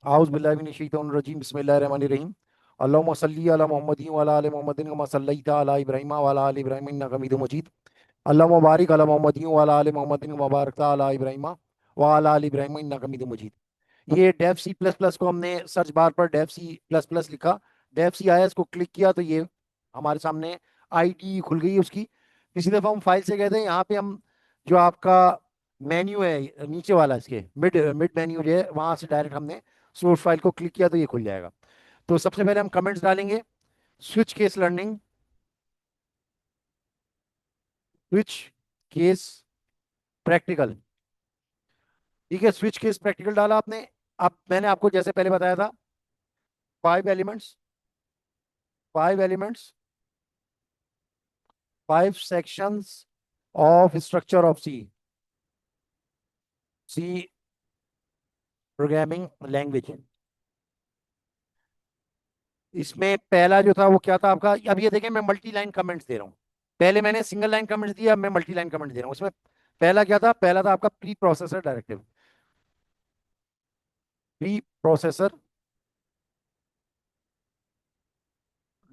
आउज़ बिल्लाहि मिनश शैतानिर रजीम बिस्मिल्लाहिर रहमानिर रहीम। अल्लाहुम्मा सल्ली अला मुहम्मदिन व अला आलि मुहम्मदिन कमा सल्लैता अला इब्राहीम व अला आलि इब्राहीम इन्नका हमीदुम मजीद। अल्लाहुम्मा बारिक अला मुहम्मदिन व अला आलि मुहम्मदिन कमा बारकता अला इब्राहीम व अला आलि इब्राहीम इन्नका हमीदुम मजीद। ये डेव सी प्लस प्लस को हमने सर्च बार पर डेव सी प्लस प्लस लिखा, डेव सी आया, इसको क्लिक किया तो ये हमारे सामने आईडी खुल गई है उसकी। पिछली दफ़ा हम फाइल से गए थे, यहाँ पे हम जो आपका मेन्यू है नीचे वाला, इसके मिड मिड मेन्यू जो है वहां से डायरेक्ट हमने सोर्स फाइल को क्लिक किया तो ये खुल जाएगा। तो सबसे पहले हम कमेंट्स डालेंगे। Switch case learning, switch case practical. ठीक है, स्विच केस प्रैक्टिकल डाला आपने। अब मैंने आपको जैसे पहले बताया था, 5 elements, 5 elements, 5 sections of structure of C, C programming language. इसमें पहला जो था वो क्या था आपका, अब ये देखें मैं मल्टी लाइन कमेंट्स दे रहा हूँ। पहले मैंने सिंगल लाइन कमेंट्स दिया, अब मैं मल्टी लाइन कमेंट दे रहा हूँ। उसमें पहला क्या था, पहला था आपका pre processor directive, pre processor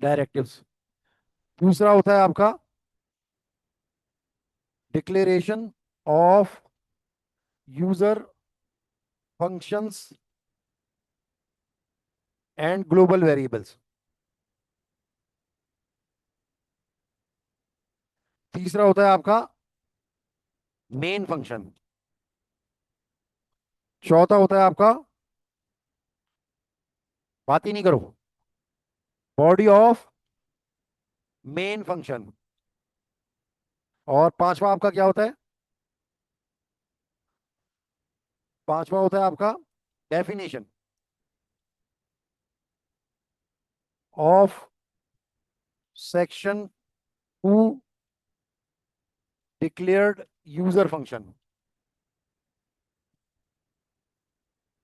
directives. दूसरा होता है आपका declaration of user functions and global variables. तीसरा होता है आपका मेन फंक्शन। चौथा होता है आपका, बात ही नहीं करो, बॉडी ऑफ मेन फंक्शन। और पांचवा आपका क्या होता है, पांचवा होता है आपका definition of section 2 declared user function.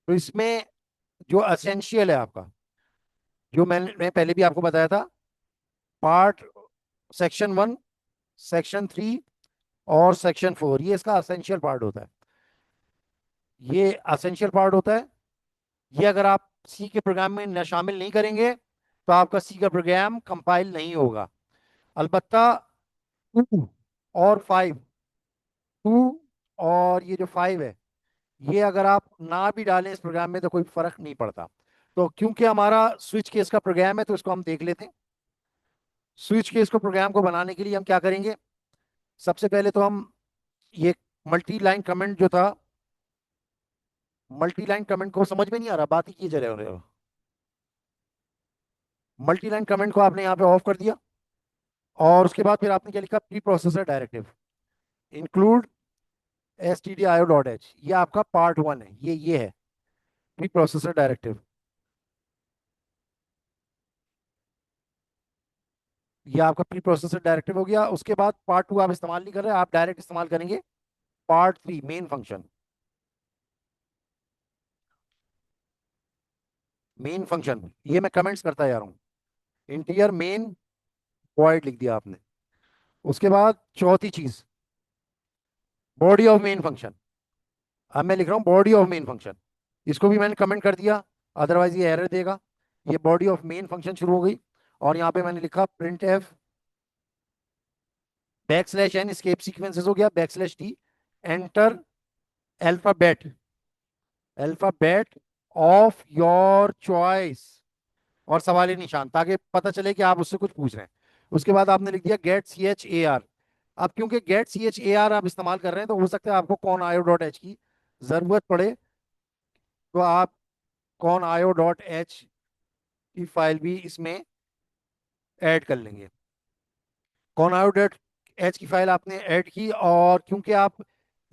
तो इसमें जो असेंशियल है आपका, जो मैं पहले भी आपको बताया था, पार्ट सेक्शन 1, सेक्शन 3 और सेक्शन 4, ये इसका असेंशियल पार्ट होता है। ये असेंशियल पार्ट होता है। ये अगर आप सी के प्रोग्राम में न शामिल नहीं करेंगे तो आपका सी का प्रोग्राम कंपाइल नहीं होगा। अलबत्ता 2 और 5, 2 और ये जो 5 है, ये अगर आप ना भी डालें इस प्रोग्राम में तो कोई फर्क नहीं पड़ता। तो क्योंकि हमारा स्विच केस का प्रोग्राम है तो इसको हम देख लेते हैं। स्विच केस को प्रोग्राम को बनाने के लिए हम क्या करेंगे, सबसे पहले तो हम ये मल्टी लाइन कमेंट जो था, मल्टी लाइन कमेंट को समझ में नहीं आ रहा, बात ही किए चले रहे हो। मल्टी लाइन कमेंट को आपने यहाँ पे ऑफ कर दिया और उसके बाद फिर आपने क्या लिखा, pre processor directive include stdio.h। ये आपका पार्ट 1 है, ये है प्री प्रोसेसर डायरेक्टिव। ये आपका प्री प्रोसेसर डायरेक्टिव हो गया। उसके बाद पार्ट 2 आप इस्तेमाल नहीं कर रहे, आप डायरेक्ट इस्तेमाल करेंगे part 3 main function. Main function ये मैं कमेंट्स करता जा रहा हूँ, इंटीजर मेन वॉइड लिख दिया आपने। उसके बाद चौथी चीज, बॉडी ऑफ मेन फंक्शन। अब मैं लिख रहा हूँ बॉडी ऑफ मेन फंक्शन, इसको भी मैंने कमेंट कर दिया, अदरवाइज ये एरर देगा। ये बॉडी ऑफ मेन फंक्शन शुरू हो गई और यहाँ पे मैंने लिखा print f backslash n, escape sequences हो गया, backslash t, enter alphabet, alphabet of your choice और सवाली निशान, ताकि पता चले कि आप उससे कुछ पूछ रहे हैं। उसके बाद आपने लिख दिया गेट CHAR। अब क्योंकि गेट CHAR आप इस्तेमाल कर रहे हैं तो हो सकता है आपको कॉन IO.h की जरूरत पड़े, तो आप कॉन IO.h की फाइल भी इसमें ऐड कर लेंगे। कॉन IO.h की फाइल आपने ऐड की, और क्योंकि आप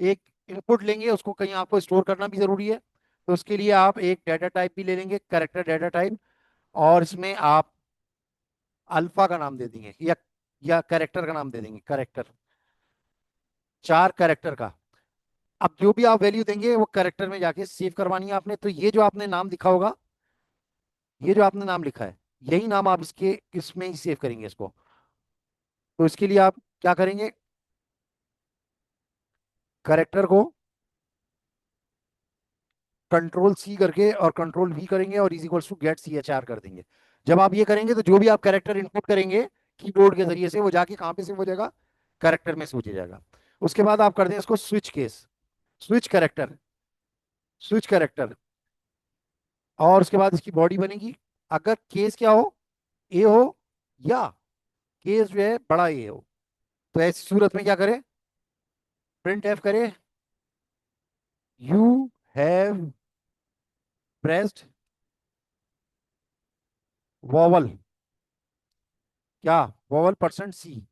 एक इनपुट लेंगे उसको कहीं आपको स्टोर करना भी जरूरी है, तो उसके लिए आप एक डाटा टाइप भी ले लेंगे, करेक्टर डाटा टाइप, और इसमें आप अल्फा का नाम दे देंगे या करेक्टर का नाम दे देंगे, करेक्टर, 4 करेक्टर का। अब जो भी आप वैल्यू देंगे वो करेक्टर में जाके सेव करवानी है आपने। तो ये जो आपने नाम लिखा होगा, ये जो आपने नाम लिखा है, यही नाम आप इसके इसमें ही सेव करेंगे इसको। तो इसके लिए आप क्या करेंगे, करेक्टर को कंट्रोल सी करके और कंट्रोल वी करेंगे और is equals to get C H R कर देंगे। जब आप ये करेंगे तो जो भी आप कैरेक्टर इनपुट करेंगे कीबोर्ड के जरिए से, वो जाके कहाँ पे सेव हो जाएगा, कैरेक्टर में सेव हो जाएगा। उसके बाद आप कर दें इसको switch case, switch character, switch character, और उसके बाद इसकी बॉडी बनेगी। अगर केस क्या हो, ए हो, या केस जो है बड़ा ए हो, तो ऐसी सूरत में क्या करें, प्रिंट एफ करें, यू हैव प्रेस्ड वॉवल, क्या वॉवल परसेंट सी,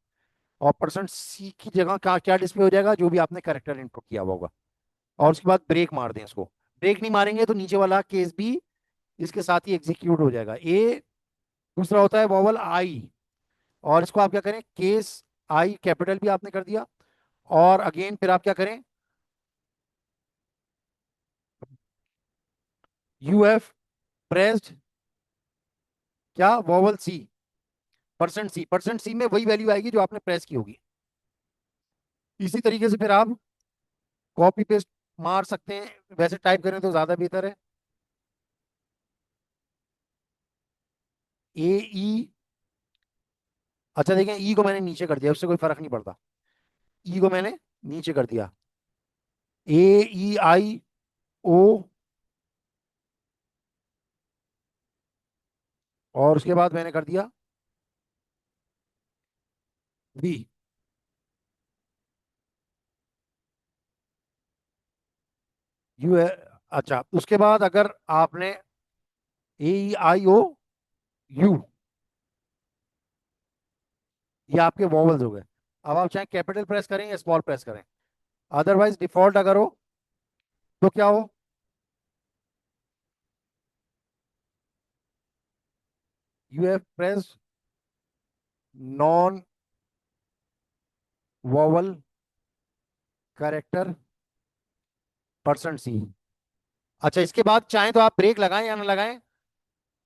और परसेंट सी की जगह क्या क्या डिस्प्ले हो जाएगा, जो भी आपने कैरेक्टर इनपुट किया हुआ होगा। और उसके बाद ब्रेक मार दें इसको। ब्रेक नहीं मारेंगे तो नीचे वाला केस भी इसके साथ ही एग्जीक्यूट हो जाएगा। ए, दूसरा होता है वॉवल आई, और इसको आप क्या करें, केस आई कैपिटल भी आपने कर दिया, और अगेन फिर आप क्या करें, यू हैव प्रेस्ड क्या वॉवल सी, परसेंट सी, परसेंट सी में वही वैल्यू आएगी जो आपने प्रेस की होगी। इसी तरीके से फिर आप कॉपी पेस्ट मार सकते हैं, वैसे टाइप करें तो ज्यादा बेहतर है। ए ई, अच्छा देखें ई को मैंने नीचे कर दिया, उससे कोई फर्क नहीं पड़ता, ई को मैंने नीचे कर दिया, ए ई आई ओ, और उसके बाद मैंने कर दिया वी, यू है। अच्छा उसके बाद अगर आपने ए ई आई ओ यू, ये आपके वॉवल्स हो गए। अब आप चाहे कैपिटल प्रेस करें या स्मॉल प्रेस करें, अदरवाइज डिफॉल्ट अगर हो तो क्या हो, you have press non vowel character percent C. अच्छा इसके बाद चाहे तो आप ब्रेक लगाएं या ना लगाएं,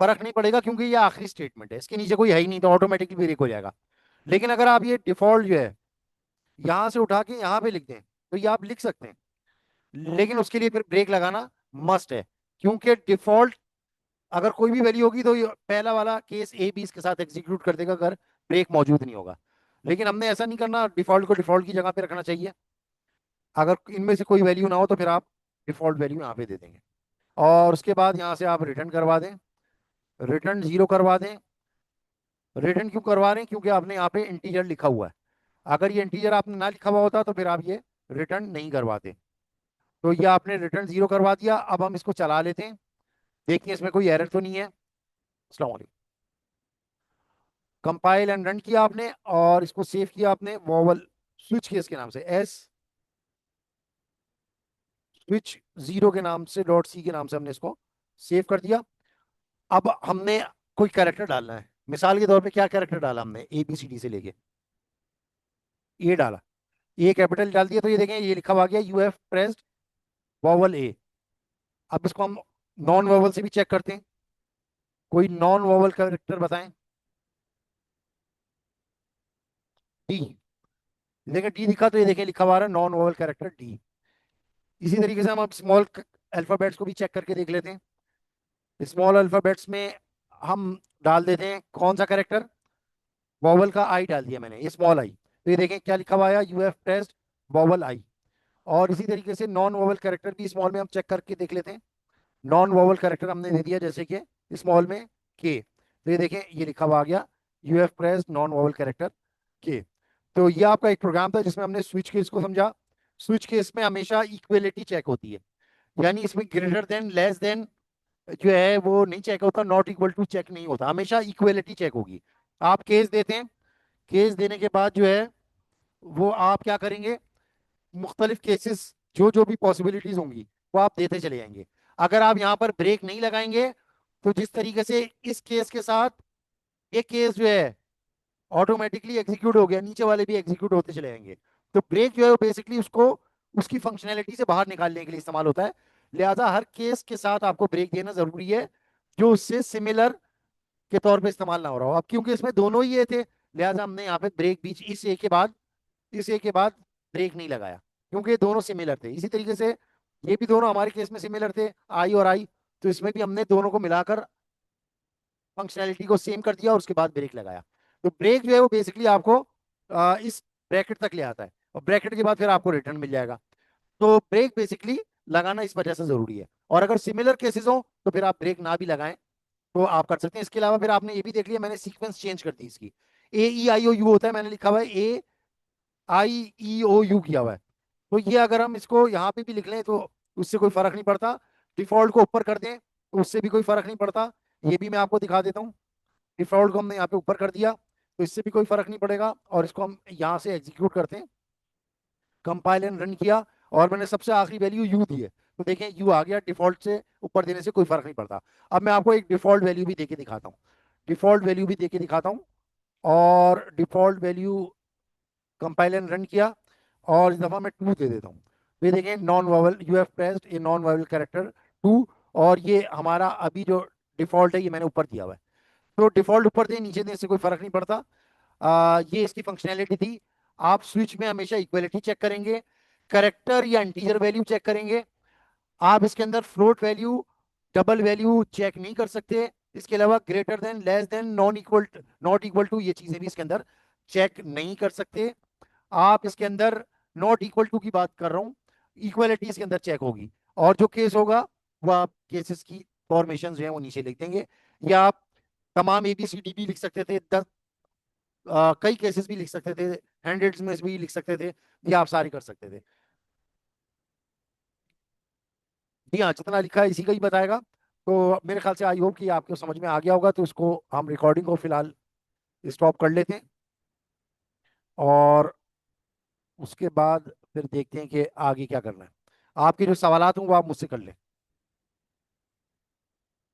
फर्क नहीं पड़ेगा, क्योंकि ये आखिरी स्टेटमेंट है, इसके नीचे कोई है ही नहीं, तो ऑटोमेटिकली ब्रेक हो जाएगा। लेकिन अगर आप ये डिफॉल्ट जो है यहां से उठा के यहां पे लिख दें तो ये आप लिख सकते हैं, लेकिन उसके लिए फिर ब्रेक लगाना मस्ट है, क्योंकि डिफॉल्ट अगर कोई भी वैल्यू होगी तो ये पहला वाला केस ए बी इसके साथ एग्जीक्यूट कर देगा अगर ब्रेक मौजूद नहीं होगा। लेकिन हमने ऐसा नहीं करना, डिफॉल्ट को डिफॉल्ट की जगह पे रखना चाहिए। अगर इनमें से कोई वैल्यू ना हो तो फिर आप डिफॉल्ट वैल्यू यहाँ पे दे देंगे, और उसके बाद यहाँ से आप रिटर्न करवा दें, रिटर्न जीरो करवा दें। रिटर्न क्यों करवा रहे हैं, क्योंकि आपने यहाँ पे इंटीजर लिखा हुआ है, अगर ये इंटीजर आपने ना लिखा हुआ होता तो फिर आप ये रिटर्न नहीं करवाते। तो ये आपने रिटर्न जीरो करवा दिया। अब हम इसको चला लेते हैं, देखिए इसमें कोई एरर तो नहीं है। अस्सलाम वालेकुम। कंपाइल एंड रन किया आपने, और इसको सेव किया आपने वॉवल स्विच केस के नाम से, एस स्विच जीरो के नाम से, डॉट सी के नाम से हमने इसको सेव कर दिया। अब हमने कोई कैरेक्टर डालना है, मिसाल के तौर पे क्या कैरेक्टर डाला हमने, ए बी सी डी से लेके ए डाला, ए कैपिटल डाल दिया, तो ये देखें ये लिखा हुआ आ गया यू हैव प्रेस्ड वॉवल ए। अब इसको हम नॉन वॉवल से भी चेक करते हैं, कोई नॉन वॉवल कैरेक्टर बताएं। डी, देखें डी लिखा, तो ये देखें लिखा हुआ आ रहा है नॉन वॉवल कैरेक्टर डी। इसी तरीके से हम अब स्मॉल अल्फाबेट्स को भी चेक करके देख लेते हैं। स्मॉल अल्फाबेट्स में हम डाल देते हैं कौन सा कैरेक्टर, वॉवल का आई डाल दिया मैंने, ये स्मॉल आई, तो ये देखें क्या लिखा हुआ आया, यू हैव प्रेस्ड वॉवल आई। और इसी तरीके से नॉन वॉवल कैरेक्टर भी स्मॉल में हम चेक करके देख लेते हैं। नॉन वॉवल कैरेक्टर हमने दे दिया जैसे कि स्मॉल में के, तो ये देखें ये लिखा हुआ आ गया, you have pressed non vowel character के। तो ये आपका एक प्रोग्राम था जिसमें हमने स्विच केस को समझा। स्विच केस में हमेशा इक्वेलिटी चेक होती है, यानी इसमें ग्रेटर देन लेस देन जो है वो नहीं चेक होता, नॉट इक्वल टू चेक नहीं होता, हमेशा इक्वेलिटी चेक होगी। आप केस देते हैं, केस देने के बाद जो है वो आप क्या करेंगे, मुख्तलिफ केसेस जो जो भी पॉसिबिलिटीज होंगी वो आप देते चले जाएंगे। अगर आप यहाँ पर ब्रेक नहीं लगाएंगे तो जिस तरीके से इस केस के साथ ये केस जो है ऑटोमेटिकली एग्जीक्यूट हो गया, नीचे वाले भी एग्जीक्यूट होते चले जाएंगे। तो ब्रेक जो है वो बेसिकली उसको उसकी फंक्शनैलिटी से बाहर निकालने के लिए इस्तेमाल होता है। लिहाजा हर केस के साथ आपको ब्रेक देना जरूरी है जो उससे सिमिलर के तौर पे इस्तेमाल ना हो रहा हो। अब क्योंकि इसमें दोनों ही ये थे, लिहाजा हमने यहाँ पे ब्रेक बीच इस ए के बाद ब्रेक नहीं लगाया, क्योंकि ये दोनों सिमिलर थे। इसी तरीके से ये भी दोनों हमारे केस में सिमिलर थे, आई और आई, तो इसमें भी हमने दोनों को मिलाकर फंक्शनैलिटी को सेम कर दिया और उसके बाद ब्रेक लगाया। तो ब्रेक जो है वो बेसिकली आपको इस ब्रैकेट तक ले आता है, और ब्रैकेट के बाद फिर आपको रिटर्न मिल जाएगा। तो ब्रेक बेसिकली लगाना इस वजह से जरूरी है। और अगर सिमिलर केसेस हो तो फिर आप ब्रेक ना भी लगाएं तो आप कर सकते हैं। इसके अलावा फिर आपने ये भी देख लिया, मैंने सीक्वेंस चेंज कर दी इसकी। ए ई आई ओ यू होता है, मैंने लिखा हुआ है ए आई ई ओ यू किया हुआ है। तो ये अगर हम इसको यहाँ पे भी लिख लें तो उससे कोई फर्क नहीं पड़ता। डिफॉल्ट को ऊपर कर दें तो उससे भी कोई फर्क नहीं पड़ता। ये भी मैं आपको दिखा देता हूँ। डिफॉल्ट को हमने यहाँ पे ऊपर कर दिया तो इससे भी कोई फर्क नहीं पड़ेगा। और इसको हम यहाँ से एग्जीक्यूट करते हैं, कंपाइल एंड रन किया, और मैंने सबसे आखिरी वैल्यू यू दी है, तो देखें यू आ गया। डिफॉल्ट से ऊपर देने से कोई फर्क नहीं पड़ता। अब मैं आपको एक डिफॉल्ट वैल्यू भी देके दिखाता हूँ, डिफॉल्ट वैल्यू भी देके दिखाता हूँ। और default value compile and run किया, और इस दफा मैं टू दे देता हूँ। तो ये देखें non vowel, you have pressed a non vowel character too, और ये हमारा अभी जो डिफॉल्ट है ये मैंने ऊपर दिया हुआ है। तो डिफॉल्ट ऊपर दे नीचे दे से कोई फर्क नहीं पड़ता। ये इसकी फंक्शनैलिटी थी। आप स्विच में हमेशा इक्वलिटी चेक करेंगे, करेक्टर या इंटीजर वैल्यू चेक करेंगे। आप इसके अंदर float value, double value check नहीं कर सकते। इसके अलावा greater than, less than, non equal, not equal to, ये चीजें भी इसके अंदर चेक नहीं कर सकते। आप इसके अंदर नॉट इक्वल टू की बात कर रहा हूँ, इक्वलिटी इसके अंदर चेक होगी। और जो केस होगा वो आप केसेस की फॉर्मेशन जो है वो नीचे लिख देंगे। या आप तमाम ABCD भी लिख सकते थे, 10 कई केसेस भी लिख सकते थे, हंड्रेड्स में भी लिख सकते थे, ये आप सारे कर सकते थे। जी हाँ, जितना लिखा है इसी का ही बताएगा। तो मेरे ख्याल से आई होप कि आपको समझ में आ गया होगा। तो इसको हम रिकॉर्डिंग को फिलहाल स्टॉप कर लेते हैं, और उसके बाद फिर देखते हैं कि आगे क्या करना है। आपके जो सवालात हों वो आप मुझसे कर लें।